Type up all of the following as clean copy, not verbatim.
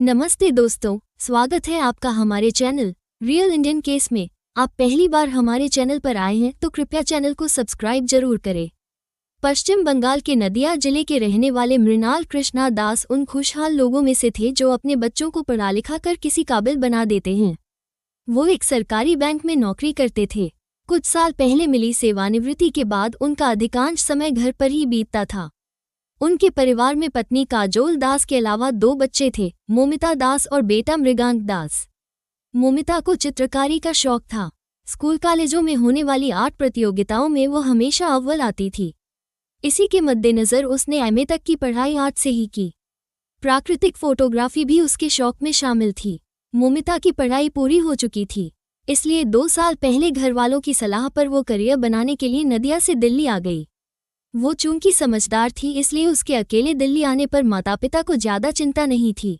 नमस्ते दोस्तों, स्वागत है आपका हमारे चैनल रियल इंडियन केस में। आप पहली बार हमारे चैनल पर आए हैं तो कृपया चैनल को सब्सक्राइब जरूर करें। पश्चिम बंगाल के नदिया जिले के रहने वाले मृणाल कृष्णा दास उन खुशहाल लोगों में से थे जो अपने बच्चों को पढ़ा लिखा कर किसी काबिल बना देते हैं। वो एक सरकारी बैंक में नौकरी करते थे। कुछ साल पहले मिली सेवानिवृत्ति के बाद उनका अधिकांश समय घर पर ही बीतता था। उनके परिवार में पत्नी काजोल दास के अलावा 2 बच्चे थे, मोमिता दास और बेटा मृगांक दास। मोमिता को चित्रकारी का शौक था। स्कूल कॉलेजों में होने वाली आर्ट प्रतियोगिताओं में वो हमेशा अव्वल आती थी। इसी के मद्देनज़र उसने एमए तक की पढ़ाई आर्ट से ही की। प्राकृतिक फोटोग्राफी भी उसके शौक में शामिल थी। मोमिता की पढ़ाई पूरी हो चुकी थी, इसलिए 2 साल पहले घरवालों की सलाह पर वो करियर बनाने के लिए नदिया से दिल्ली आ गई। वो चूंकि समझदार थी, इसलिए उसके अकेले दिल्ली आने पर माता पिता को ज्यादा चिंता नहीं थी।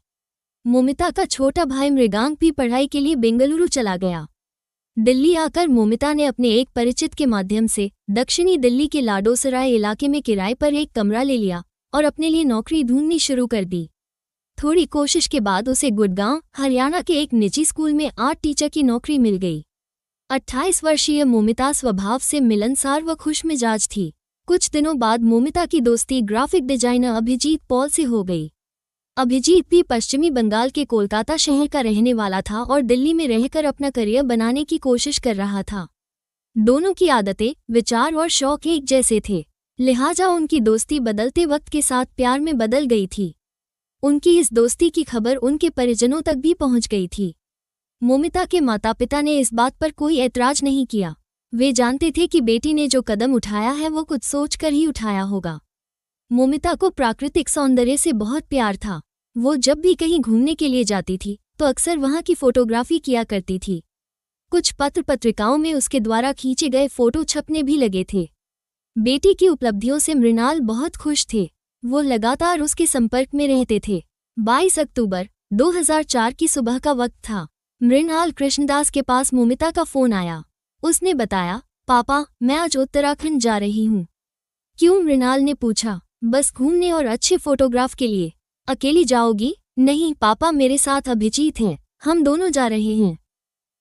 मोमिता का छोटा भाई मृगांक भी पढ़ाई के लिए बेंगलुरु चला गया। दिल्ली आकर मोमिता ने अपने एक परिचित के माध्यम से दक्षिणी दिल्ली के लाडोसराय इलाके में किराए पर एक कमरा ले लिया और अपने लिए नौकरी ढूंढनी शुरू कर दी। थोड़ी कोशिश के बाद उसे गुड़गांव, हरियाणा के एक निजी स्कूल में आर्ट टीचर की नौकरी मिल गई। 28 वर्षीय मोमिता स्वभाव से मिलनसार व खुशमिजाज थी। कुछ दिनों बाद मोमिता की दोस्ती ग्राफिक डिजाइनर अभिजीत पॉल से हो गई। अभिजीत भी पश्चिमी बंगाल के कोलकाता शहर का रहने वाला था और दिल्ली में रहकर अपना करियर बनाने की कोशिश कर रहा था। दोनों की आदतें, विचार और शौक एक जैसे थे, लिहाजा उनकी दोस्ती बदलते वक्त के साथ प्यार में बदल गई थी। उनकी इस दोस्ती की खबर उनके परिजनों तक भी पहुंच गई थी। मोमिता के माता पिता ने इस बात पर कोई ऐतराज नहीं किया। वे जानते थे कि बेटी ने जो कदम उठाया है वो कुछ सोचकर ही उठाया होगा। मोमिता को प्राकृतिक सौंदर्य से बहुत प्यार था। वो जब भी कहीं घूमने के लिए जाती थी तो अक्सर वहां की फोटोग्राफी किया करती थी। कुछ पत्र पत्रिकाओं में उसके द्वारा खींचे गए फोटो छपने भी लगे थे। बेटी की उपलब्धियों से मृणाल बहुत खुश थे। वो लगातार उसके संपर्क में रहते थे। 22 अक्टूबर 2004 की सुबह का वक्त था। मृणाल कृष्णदास के पास मोमिता का फोन आया। उसने बताया, पापा, मैं आज उत्तराखंड जा रही हूँ। क्यों? मृणाल ने पूछा। बस घूमने और अच्छे फोटोग्राफ के लिए। अकेली जाओगी? नहीं पापा, मेरे साथ अभिजीत हैं, हम दोनों जा रहे हैं।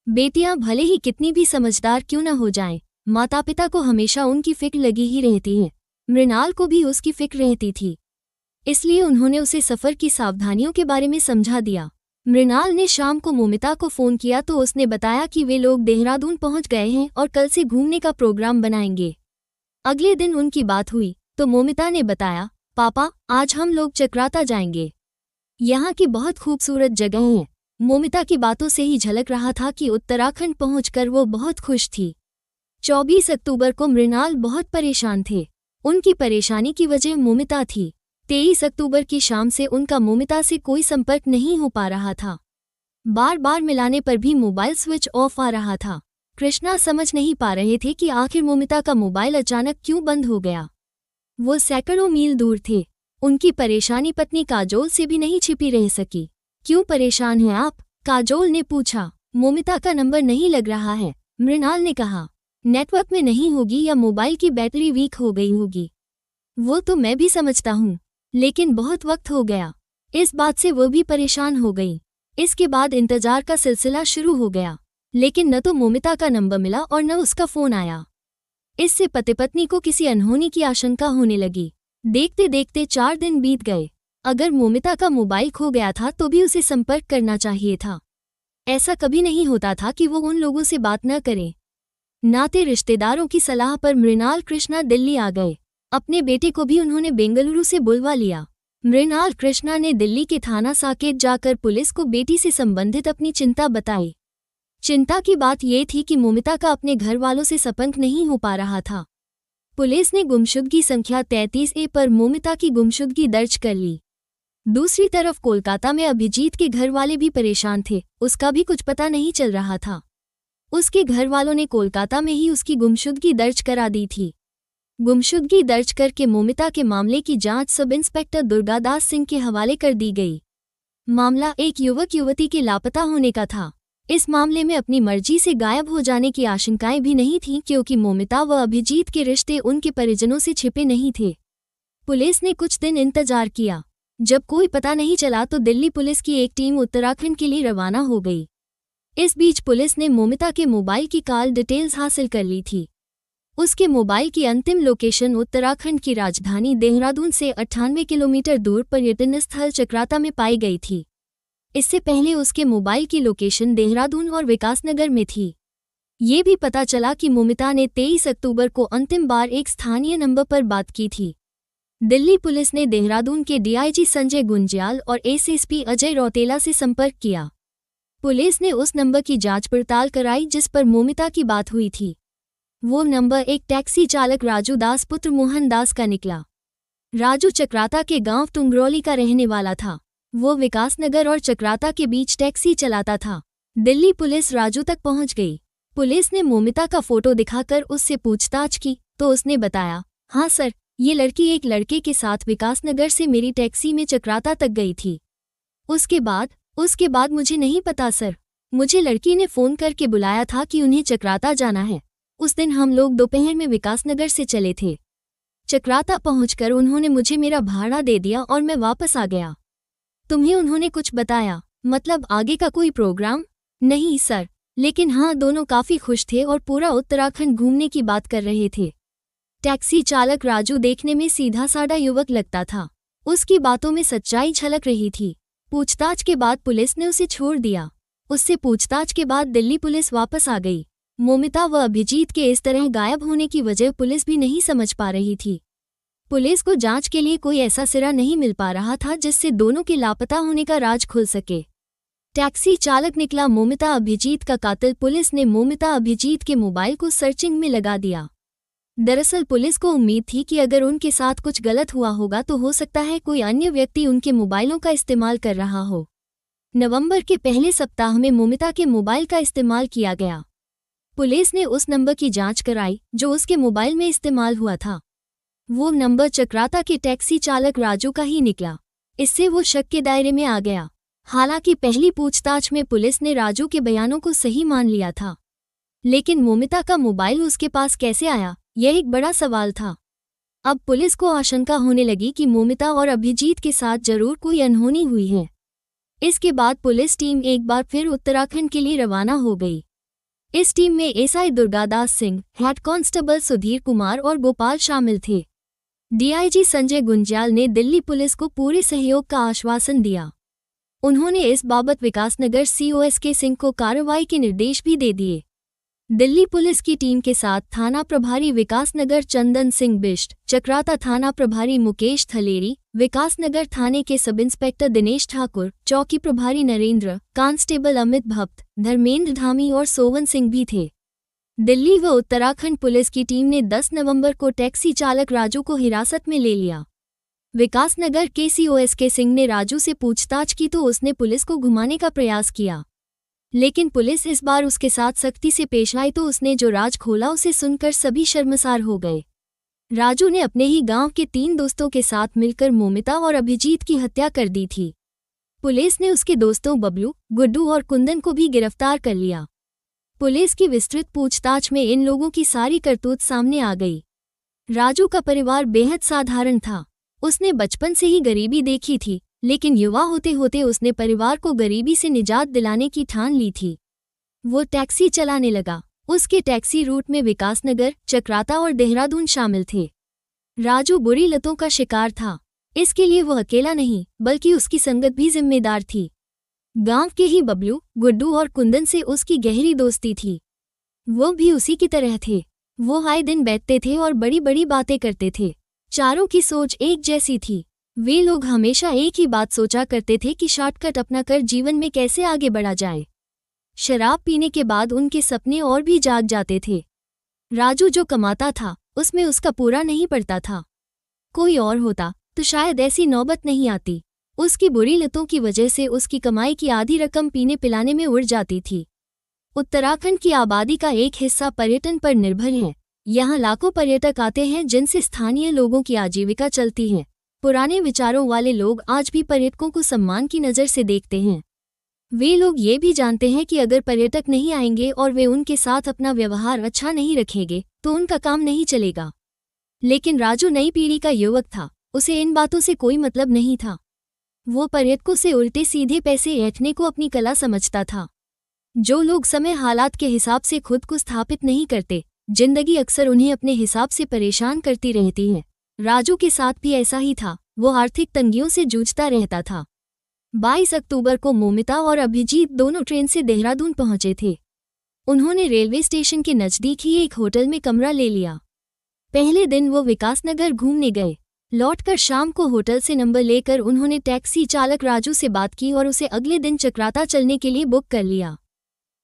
बेटियां भले ही कितनी भी समझदार क्यों न हो जाएं, माता पिता को हमेशा उनकी फिक्र लगी ही रहती है। मृणाल को भी उसकी फिक्र रहती थी, इसलिए उन्होंने उसे सफ़र की सावधानियों के बारे में समझा दिया। मृणाल ने शाम को मोमिता को फ़ोन किया तो उसने बताया कि वे लोग देहरादून पहुंच गए हैं और कल से घूमने का प्रोग्राम बनाएंगे। अगले दिन उनकी बात हुई तो मोमिता ने बताया, पापा, आज हम लोग चक्राता जाएंगे। यहाँ की बहुत खूबसूरत जगह हैं। मोमिता की बातों से ही झलक रहा था कि उत्तराखंड पहुंचकर वो बहुत खुश थी। 24 अक्टूबर को मृणाल बहुत परेशान थे। उनकी परेशानी की वजह मोमिता थी। 23 अक्टूबर की शाम से उनका मोमिता से कोई संपर्क नहीं हो पा रहा था। बार बार मिलाने पर भी मोबाइल स्विच ऑफ आ रहा था। कृष्णा समझ नहीं पा रहे थे कि आखिर मोमिता का मोबाइल अचानक क्यों बंद हो गया। वो सैकड़ों मील दूर थे। उनकी परेशानी पत्नी काजोल से भी नहीं छिपी रह सकी। क्यों परेशान हैं आप? काजोल ने पूछा। मोमिता का नंबर नहीं लग रहा है, मृणाल ने कहा। नेटवर्क में नहीं होगी या मोबाइल की बैटरी वीक हो गई होगी। वो तो मैं भी समझता हूँ, लेकिन बहुत वक्त हो गया। इस बात से वो भी परेशान हो गई। इसके बाद इंतजार का सिलसिला शुरू हो गया, लेकिन न तो मोमिता का नंबर मिला और न उसका फोन आया। इससे पति पत्नी को किसी अनहोनी की आशंका होने लगी। देखते देखते 4 दिन बीत गए। अगर मोमिता का मोबाइल खो गया था तो भी उसे संपर्क करना चाहिए था। ऐसा कभी नहीं होता था कि वो उन लोगों से बात न करे। नाते रिश्तेदारों की सलाह पर मृणाल कृष्णा दिल्ली आ गए। अपने बेटे को भी उन्होंने बेंगलुरु से बुलवा लिया। मृणाल कृष्णा ने दिल्ली के थाना साकेत जाकर पुलिस को बेटी से संबंधित अपनी चिंता बताई। चिंता की बात ये थी कि मोमिता का अपने घर वालों से संपर्क नहीं हो पा रहा था। पुलिस ने गुमशुदगी संख्या 33A पर मोमिता की गुमशुदगी दर्ज कर ली। दूसरी तरफ कोलकाता में अभिजीत के घर वाले भी परेशान थे। उसका भी कुछ पता नहीं चल रहा था। उसके घर वालों ने कोलकाता में ही उसकी गुमशुदगी दर्ज करा दी थी। गुमशुदगी दर्ज करके मोमिता के मामले की जांच सब इंस्पेक्टर दुर्गादास सिंह के हवाले कर दी गई। मामला एक युवक युवती के लापता होने का था। इस मामले में अपनी मर्जी से गायब हो जाने की आशंकाएं भी नहीं थीं, क्योंकि मोमिता व अभिजीत के रिश्ते उनके परिजनों से छिपे नहीं थे। पुलिस ने कुछ दिन इंतजार किया। जब कोई पता नहीं चला तो दिल्ली पुलिस की एक टीम उत्तराखंड के लिए रवाना हो गई। इस बीच पुलिस ने मोमिता के मोबाइल की कॉल डिटेल्स हासिल कर ली थी। उसके मोबाइल की अंतिम लोकेशन उत्तराखंड की राजधानी देहरादून से 98 किलोमीटर दूर पर्यटन स्थल चक्राता में पाई गई थी। इससे पहले उसके मोबाइल की लोकेशन देहरादून और विकासनगर में थी। ये भी पता चला कि मोमिता ने 23 अक्टूबर को अंतिम बार एक स्थानीय नंबर पर बात की थी। दिल्ली पुलिस ने देहरादून के डीआईजी संजय गुंज्याल और एसएसपी अजय रौतेला से संपर्क किया। पुलिस ने उस नंबर की जांच पड़ताल कराई जिस पर मोमिता की बात हुई थी। वो नंबर एक टैक्सी चालक राजू दास पुत्र मोहन दास का निकला। राजू चक्राता के गांव टुंगरौली का रहने वाला था। वो विकासनगर और चक्राता के बीच टैक्सी चलाता था। दिल्ली पुलिस राजू तक पहुंच गई। पुलिस ने मोमिता का फोटो दिखाकर उससे पूछताछ की तो उसने बताया, हाँ सर, ये लड़की एक लड़के के साथ विकासनगर से मेरी टैक्सी में चक्राता तक गई थी। उसके बाद मुझे नहीं पता सर। मुझे लड़की ने फ़ोन करके बुलाया था कि उन्हें चक्राता जाना है। उस दिन हम लोग दोपहर में विकासनगर से चले थे। चक्राता पहुंचकर उन्होंने मुझे मेरा भाड़ा दे दिया और मैं वापस आ गया। तुम्हें उन्होंने कुछ बताया, मतलब आगे का कोई प्रोग्राम? नहीं सर, लेकिन हाँ, दोनों काफ़ी खुश थे और पूरा उत्तराखंड घूमने की बात कर रहे थे। टैक्सी चालक राजू देखने में सीधा साधा युवक लगता था। उसकी बातों में सच्चाई झलक रही थी। पूछताछ के बाद पुलिस ने उसे छोड़ दिया। उससे पूछताछ के बाद दिल्ली पुलिस वापस आ गई। मोमिता व अभिजीत के इस तरह गायब होने की वजह पुलिस भी नहीं समझ पा रही थी। पुलिस को जांच के लिए कोई ऐसा सिरा नहीं मिल पा रहा था जिससे दोनों के लापता होने का राज खुल सके। टैक्सी चालक निकला मोमिता अभिजीत का कातिल। पुलिस ने मोमिता अभिजीत के मोबाइल को सर्चिंग में लगा दिया। दरअसल पुलिस को उम्मीद थी कि अगर उनके साथ कुछ गलत हुआ होगा तो हो सकता है कोई अन्य व्यक्ति उनके मोबाइलों का इस्तेमाल कर रहा हो। नवंबर के पहले सप्ताह में मोमिता के मोबाइल का इस्तेमाल किया गया। पुलिस ने उस नंबर की जांच कराई जो उसके मोबाइल में इस्तेमाल हुआ था। वो नंबर चक्राता के टैक्सी चालक राजू का ही निकला। इससे वो शक के दायरे में आ गया। हालांकि पहली पूछताछ में पुलिस ने राजू के बयानों को सही मान लिया था, लेकिन मोमिता का मोबाइल उसके पास कैसे आया, यह एक बड़ा सवाल था। अब पुलिस को आशंका होने लगी कि मोमिता और अभिजीत के साथ जरूर कोई अनहोनी हुई है। इसके बाद पुलिस टीम एक बार फिर उत्तराखंड के लिए रवाना हो गई। इस टीम में SI Durgadas Singh, head constable Sudhir Kumar और गोपाल शामिल थे। डीआईजी संजय गुंज्याल ने दिल्ली पुलिस को पूरे सहयोग का आश्वासन दिया। उन्होंने इस बाबत विकासनगर सीओएसके सिंह को कार्रवाई के निर्देश भी दे दिए। दिल्ली पुलिस की टीम के साथ थाना प्रभारी विकासनगर चंदन सिंह बिष्ट, चक्राता थाना प्रभारी मुकेश थलेरी, विकासनगर थाने के सब इंस्पेक्टर दिनेश ठाकुर, चौकी प्रभारी नरेंद्र, कांस्टेबल अमित भट्ट, धर्मेंद्र धामी और सोवन सिंह भी थे। दिल्ली व उत्तराखंड पुलिस की टीम ने 10 नवंबर को टैक्सी चालक राजू को हिरासत में ले लिया। विकासनगर के सीओएसके सिंह ने राजू से पूछताछ की तो उसने पुलिस को घुमाने का प्रयास किया, लेकिन पुलिस इस बार उसके साथ सख्ती से पेश आई तो उसने जो राज खोला उसे सुनकर सभी शर्मसार हो गए। राजू ने अपने ही गांव के 3 दोस्तों के साथ मिलकर मोमिता और अभिजीत की हत्या कर दी थी। पुलिस ने उसके दोस्तों बबलू, गुड्डू और कुंदन को भी गिरफ्तार कर लिया। पुलिस की विस्तृत पूछताछ में इन लोगों की सारी करतूत सामने आ गई। राजू का परिवार बेहद साधारण था। उसने बचपन से ही गरीबी देखी थी, लेकिन युवा होते होते उसने परिवार को गरीबी से निजात दिलाने की ठान ली थी। वो टैक्सी चलाने लगा। उसके टैक्सी रूट में विकासनगर, चक्राता और देहरादून शामिल थे। राजू बुरी लतों का शिकार था। इसके लिए वो अकेला नहीं बल्कि उसकी संगत भी जिम्मेदार थी। गांव के ही बबलू, गुड्डू और कुंदन से उसकी गहरी दोस्ती थी। वो भी उसी की तरह थे। वो आए दिन बैठते थे और बड़ी बड़ी बातें करते थे। चारों की सोच एक जैसी थी। वे लोग हमेशा एक ही बात सोचा करते थे कि शॉर्टकट अपनाकर जीवन में कैसे आगे बढ़ा जाए। शराब पीने के बाद उनके सपने और भी जाग जाते थे। राजू जो कमाता था उसमें उसका पूरा नहीं पड़ता था। कोई और होता तो शायद ऐसी नौबत नहीं आती। उसकी बुरी लतों की वजह से उसकी कमाई की आधी रकम पीने पिलाने में उड़ जाती थी। उत्तराखंड की आबादी का एक हिस्सा पर्यटन पर निर्भर है। यहाँ लाखों पर्यटक आते हैं जिनसे स्थानीय लोगों की आजीविका चलती है। पुराने विचारों वाले लोग आज भी पर्यटकों को सम्मान की नज़र से देखते हैं। वे लोग ये भी जानते हैं कि अगर पर्यटक नहीं आएंगे और वे उनके साथ अपना व्यवहार अच्छा नहीं रखेंगे तो उनका काम नहीं चलेगा। लेकिन राजू नई पीढ़ी का युवक था। उसे इन बातों से कोई मतलब नहीं था। वो पर्यटकों से उल्टे सीधे पैसे ऐंठने को अपनी कला समझता था। जो लोग समय हालात के हिसाब से खुद को स्थापित नहीं करते, जिंदगी अक्सर उन्हें अपने हिसाब से परेशान करती रहती है। राजू के साथ भी ऐसा ही था। वो आर्थिक तंगियों से जूझता रहता था। 22 अक्टूबर को मोमिता और अभिजीत दोनों ट्रेन से देहरादून पहुंचे थे। उन्होंने रेलवे स्टेशन के नज़दीक ही एक होटल में कमरा ले लिया। पहले दिन वो विकासनगर घूमने गए। लौटकर शाम को होटल से नंबर लेकर उन्होंने टैक्सी चालक राजू से बात की और उसे अगले दिन चक्राता चलने के लिए बुक कर लिया।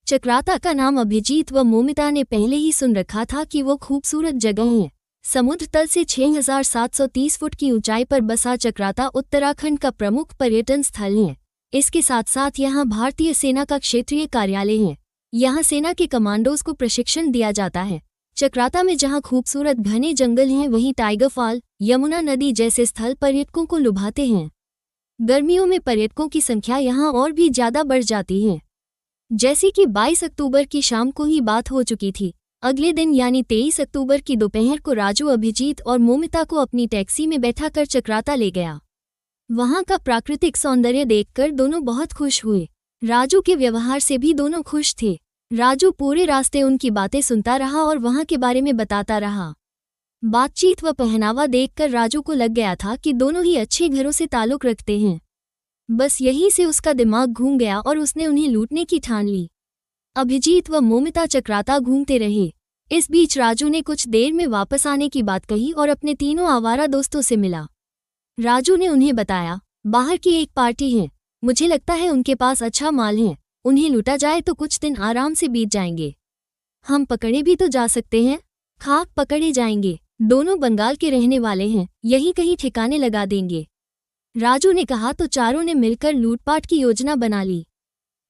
चक्राता का नाम अभिजीत व मोमिता ने पहले ही सुन रखा था कि वो खूबसूरत जगह है। समुद्र तल से 6730 फुट की ऊंचाई पर बसा चक्राता उत्तराखंड का प्रमुख पर्यटन स्थल है। इसके साथ साथ यहाँ भारतीय सेना का क्षेत्रीय कार्यालय है। यहाँ सेना के कमांडोज को प्रशिक्षण दिया जाता है। चक्राता में जहाँ खूबसूरत घने जंगल हैं, वहीं टाइगर फॉल, यमुना नदी जैसे स्थल पर्यटकों को लुभाते हैं। गर्मियों में पर्यटकों की संख्या यहाँ और भी ज्यादा बढ़ जाती है। जैसे कि 22 अक्टूबर की शाम को ही बात हो चुकी थी। अगले दिन यानी 23 अक्टूबर की दोपहर को राजू अभिजीत और मोमिता को अपनी टैक्सी में बैठाकर चक्राता ले गया। वहां का प्राकृतिक सौंदर्य देखकर दोनों बहुत खुश हुए। राजू के व्यवहार से भी दोनों खुश थे। राजू पूरे रास्ते उनकी बातें सुनता रहा और वहां के बारे में बताता रहा। बातचीत व पहनावा देखकर राजू को लग गया था कि दोनों ही अच्छे घरों से ताल्लुक रखते हैं। बस यहीं से उसका दिमाग घूम गया और उसने उन्हें लूटने की ठान ली। अभिजीत व मोमिता चक्राता घूमते रहे। इस बीच राजू ने कुछ देर में वापस आने की बात कही और अपने तीनों आवारा दोस्तों से मिला। राजू ने उन्हें बताया, बाहर की एक पार्टी है, मुझे लगता है उनके पास अच्छा माल है, उन्हें लूटा जाए तो कुछ दिन आराम से बीत जाएंगे। हम पकड़े भी तो जा सकते हैं। खाक पकड़े जाएंगे। दोनों बंगाल के रहने वाले हैं, यही कहीं ठिकाने लगा देंगे। राजू ने कहा तो चारों ने मिलकर लूटपाट की योजना बना ली।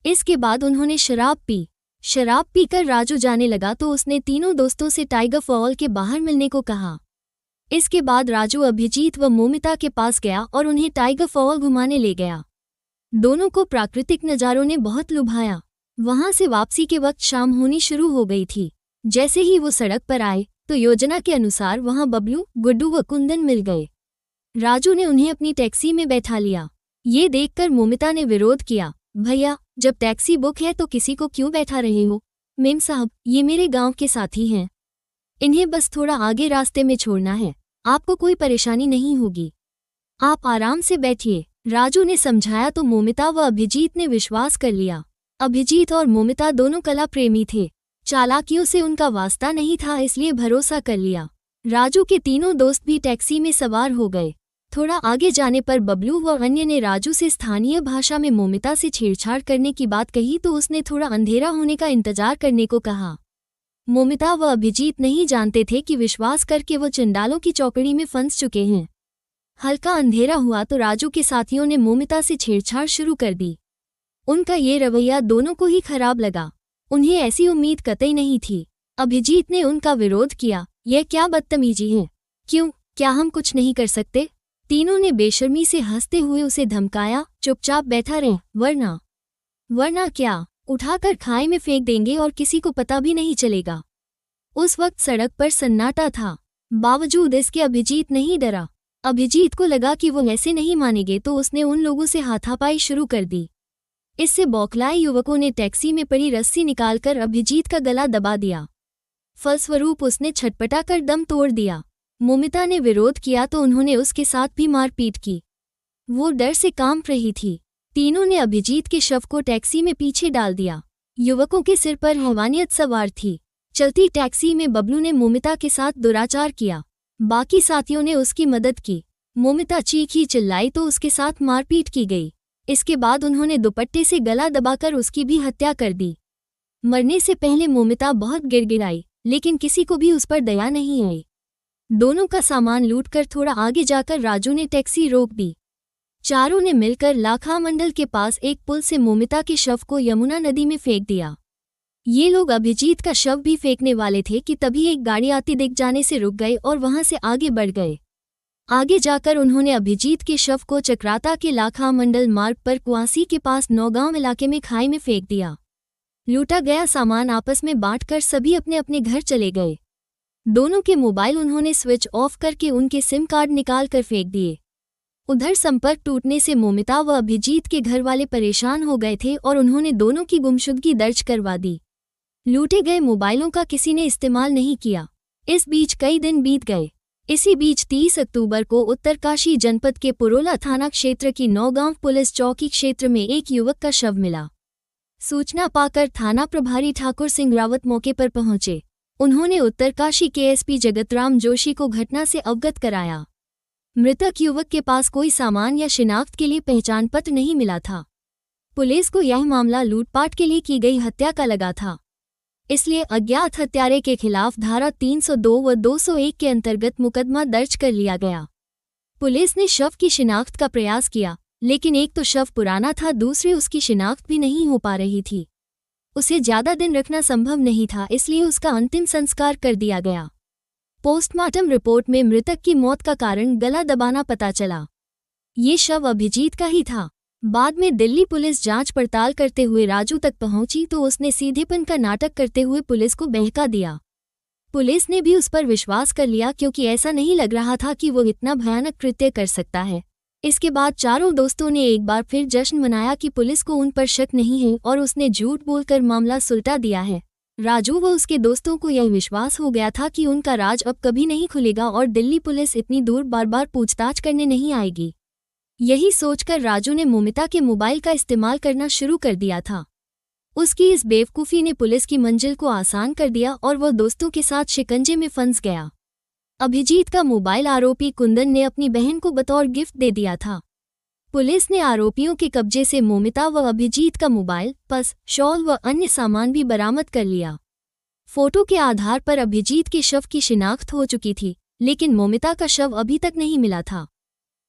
इसके बाद उन्होंने शराब पी। शराब पीकर राजू जाने लगा तो उसने तीनों दोस्तों से टाइगर फॉल के बाहर मिलने को कहा। इसके बाद राजू अभिजीत व मोमिता के पास गया और उन्हें टाइगर फॉल घुमाने ले गया। दोनों को प्राकृतिक नज़ारों ने बहुत लुभाया। वहां से वापसी के वक्त शाम होनी शुरू हो गई थी। जैसे ही वो सड़क पर आए तो योजना के अनुसार वहां बबलू, गुड्डू व कुंदन मिल गए। राजू ने उन्हें अपनी टैक्सी में बैठा लिया। ये देखकर मोमिता ने विरोध किया, भैया जब टैक्सी बुक है तो किसी को क्यों बैठा रहे हो? मेम साहब, ये मेरे गांव के साथी हैं, इन्हें बस थोड़ा आगे रास्ते में छोड़ना है, आपको कोई परेशानी नहीं होगी, आप आराम से बैठिए। राजू ने समझाया तो मोमिता व अभिजीत ने विश्वास कर लिया। अभिजीत और मोमिता दोनों कला प्रेमी थे। चालाकियों से उनका वास्ता नहीं था, इसलिए भरोसा कर लिया। राजू के तीनों दोस्त भी टैक्सी में सवार हो गए। थोड़ा आगे जाने पर बबलू व अन्य ने राजू से स्थानीय भाषा में मोमिता से छेड़छाड़ करने की बात कही तो उसने थोड़ा अंधेरा होने का इंतजार करने को कहा। मोमिता व अभिजीत नहीं जानते थे कि विश्वास करके वो चंडालों की चौकड़ी में फंस चुके हैं। हल्का अंधेरा हुआ तो राजू के साथियों ने मोमिता से छेड़छाड़ शुरू कर दी। उनका ये रवैया दोनों को ही खराब लगा। उन्हें ऐसी उम्मीद कतई नहीं थी। अभिजीत ने उनका विरोध किया, यह क्या बदतमीजी है, क्यों, क्या हम कुछ नहीं कर सकते? तीनों ने बेशर्मी से हंसते हुए उसे धमकाया, चुपचाप बैठा रहे, वरना क्या, उठाकर खाई में फेंक देंगे और किसी को पता भी नहीं चलेगा। उस वक्त सड़क पर सन्नाटा था। बावजूद इसके अभिजीत नहीं डरा। अभिजीत को लगा कि वो ऐसे नहीं मानेंगे तो उसने उन लोगों से हाथापाई शुरू कर दी। इससे बौखलाए युवकों ने टैक्सी में पड़ी रस्सी निकालकर अभिजीत का गला दबा दिया। फलस्वरूप उसने छटपटाकर दम तोड़ दिया। मोमिता ने विरोध किया तो उन्होंने उसके साथ भी मारपीट की। वो डर से कांप रही थी। तीनों ने अभिजीत के शव को टैक्सी में पीछे डाल दिया। युवकों के सिर पर हैवानियत सवार थी। चलती टैक्सी में बबलू ने मोमिता के साथ दुराचार किया। बाकी साथियों ने उसकी मदद की। मोमिता चीखी चिल्लाई तो उसके साथ मारपीट की गई। इसके बाद उन्होंने दुपट्टे से गला दबाकर उसकी भी हत्या कर दी। मरने से पहले मोमिता बहुत गिड़गिड़ाई, लेकिन किसी को भी उस पर दया नहीं आई। दोनों का सामान लूटकर थोड़ा आगे जाकर राजू ने टैक्सी रोक दी। चारों ने मिलकर लाखा मंडल के पास एक पुल से मोमिता के शव को यमुना नदी में फेंक दिया। ये लोग अभिजीत का शव भी फेंकने वाले थे कि तभी एक गाड़ी आती दिख जाने से रुक गए और वहां से आगे बढ़ गए। आगे जाकर उन्होंने अभिजीत के शव को चक्राता के लाखा मंडल मार्ग पर कुआसी के पास नौगांव इलाके में खाई में फेंक दिया। लूटा गया सामान आपस में बांटकर सभी अपने अपने घर चले गए। दोनों के मोबाइल उन्होंने स्विच ऑफ करके उनके सिम कार्ड निकाल कर फेंक दिए। उधर संपर्क टूटने से मोमिता व अभिजीत के घर वाले परेशान हो गए थे और उन्होंने दोनों की गुमशुदगी दर्ज करवा दी। लूटे गए मोबाइलों का किसी ने इस्तेमाल नहीं किया। इस बीच कई दिन बीत गए। इसी बीच 30 अक्टूबर को उत्तरकाशी जनपद के पुरोला थाना क्षेत्र की नौगांव पुलिस चौकी क्षेत्र में एक युवक का शव मिला। सूचना पाकर थाना प्रभारी ठाकुर सिंह रावत मौके पर पहुंचे। उन्होंने उत्तरकाशी के एसपी जगतराम जोशी को घटना से अवगत कराया। मृतक युवक के पास कोई सामान या शिनाख्त के लिए पहचान पत्र नहीं मिला था। पुलिस को यह मामला लूटपाट के लिए की गई हत्या का लगा था, इसलिए अज्ञात हत्यारे के खिलाफ धारा 302 व 201 के अंतर्गत मुकदमा दर्ज कर लिया गया। पुलिस ने शव की शिनाख्त का प्रयास किया, लेकिन एक तो शव पुराना था, दूसरी उसकी शिनाख्त भी नहीं हो पा रही थी। उसे ज्यादा दिन रखना संभव नहीं था, इसलिए उसका अंतिम संस्कार कर दिया गया। पोस्टमार्टम रिपोर्ट में मृतक की मौत का कारण गला दबाना पता चला। ये शव अभिजीत का ही था। बाद में दिल्ली पुलिस जांच पड़ताल करते हुए राजू तक पहुंची तो उसने सीधेपन का नाटक करते हुए पुलिस को बहका दिया। पुलिस ने भी उस पर विश्वास कर लिया, क्योंकि ऐसा नहीं लग रहा था कि वो इतना भयानक कृत्य कर सकता है। इसके बाद चारों दोस्तों ने एक बार फिर जश्न मनाया कि पुलिस को उन पर शक नहीं है और उसने झूठ बोलकर मामला सुलटा दिया है। राजू व उसके दोस्तों को यह विश्वास हो गया था कि उनका राज अब कभी नहीं खुलेगा और दिल्ली पुलिस इतनी दूर बार बार पूछताछ करने नहीं आएगी। यही सोचकर राजू ने मोमिता के मोबाइल का इस्तेमाल करना शुरू कर दिया था। उसकी इस बेवकूफ़ी ने पुलिस की मंजिल को आसान कर दिया और वह दोस्तों के साथ शिकंजे में फंस गया। अभिजीत का मोबाइल आरोपी कुंदन ने अपनी बहन को बतौर गिफ्ट दे दिया था। पुलिस ने आरोपियों के कब्जे से मोमिता व अभिजीत का मोबाइल, पर्स, शॉल व अन्य सामान भी बरामद कर लिया। फोटो के आधार पर अभिजीत के शव की शिनाख्त हो चुकी थी, लेकिन मोमिता का शव अभी तक नहीं मिला था।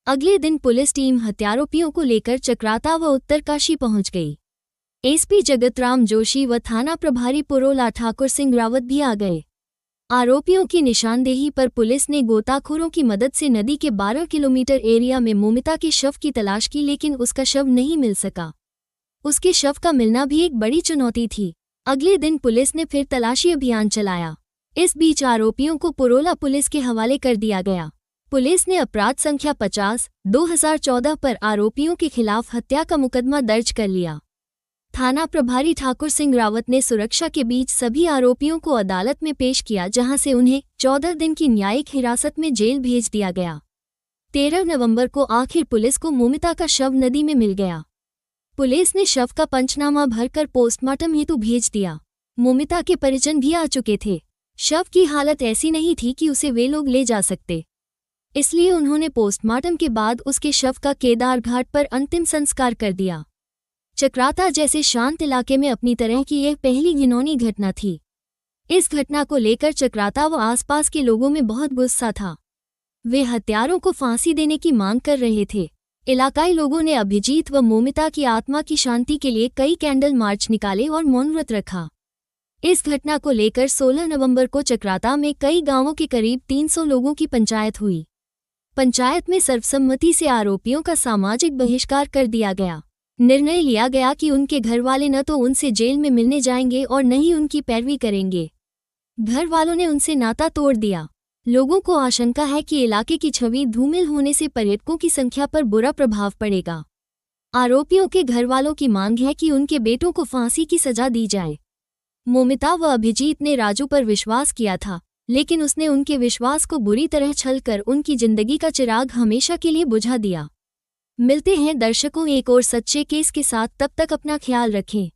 अगले दिन पुलिस टीम हत्यारोपियों को लेकर चक्राता व उत्तरकाशी पहुंच गई। एसपी जगतराम जोशी व थाना प्रभारी पुरोला ठाकुर सिंह रावत भी आ गए। आरोपियों की निशानदेही पर पुलिस ने गोताखोरों की मदद से नदी के 12 किलोमीटर एरिया में मोमिता के शव की तलाश की, लेकिन उसका शव नहीं मिल सका। उसके शव का मिलना भी एक बड़ी चुनौती थी। अगले दिन पुलिस ने फिर तलाशी अभियान चलाया। इस बीच आरोपियों को पुरोला पुलिस के हवाले कर दिया गया। पुलिस ने अपराध संख्या 50/2014 पर आरोपियों के खिलाफ हत्या का मुकदमा दर्ज कर लिया। थाना प्रभारी ठाकुर सिंह रावत ने सुरक्षा के बीच सभी आरोपियों को अदालत में पेश किया, जहां से उन्हें 14 दिन की न्यायिक हिरासत में जेल भेज दिया गया। 13 नवंबर को आखिर पुलिस को मोमिता का शव नदी में मिल गया। पुलिस ने शव का पंचनामा भरकर पोस्टमार्टम हेतु भेज दिया। मोमिता के परिजन भी आ चुके थे। शव की हालत ऐसी नहीं थी कि उसे वे लोग ले जा सकते, इसलिए उन्होंने पोस्टमार्टम के बाद उसके शव का केदार घाट पर अंतिम संस्कार कर दिया। चक्राता जैसे शांत इलाके में अपनी तरह की यह पहली घिनौनी घटना थी। इस घटना को लेकर चक्राता व आसपास के लोगों में बहुत गुस्सा था। वे हत्यारों को फांसी देने की मांग कर रहे थे। इलाकाई लोगों ने अभिजीत व मोमिता की आत्मा की शांति के लिए कई कैंडल मार्च निकाले और मौन व्रत रखा। इस घटना को लेकर 16 नवंबर को चक्राता में कई गांवों के करीब 300 लोगों की पंचायत हुई। पंचायत में सर्वसम्मति से आरोपियों का सामाजिक बहिष्कार कर दिया गया। निर्णय लिया गया कि उनके घर वाले न तो उनसे जेल में मिलने जाएंगे और न ही उनकी पैरवी करेंगे। घर वालों ने उनसे नाता तोड़ दिया। लोगों को आशंका है कि इलाके की छवि धूमिल होने से पर्यटकों की संख्या पर बुरा प्रभाव पड़ेगा। आरोपियों के घर वालों की मांग है कि उनके बेटों को फांसी की सजा दी जाए। मोमिता व अभिजीत ने राजू पर विश्वास किया था, लेकिन उसने उनके विश्वास को बुरी तरह छलकर उनकी जिंदगी का चिराग हमेशा के लिए बुझा दिया। मिलते हैं दर्शकों एक और सच्चे केस के साथ, तब तक अपना ख्याल रखें।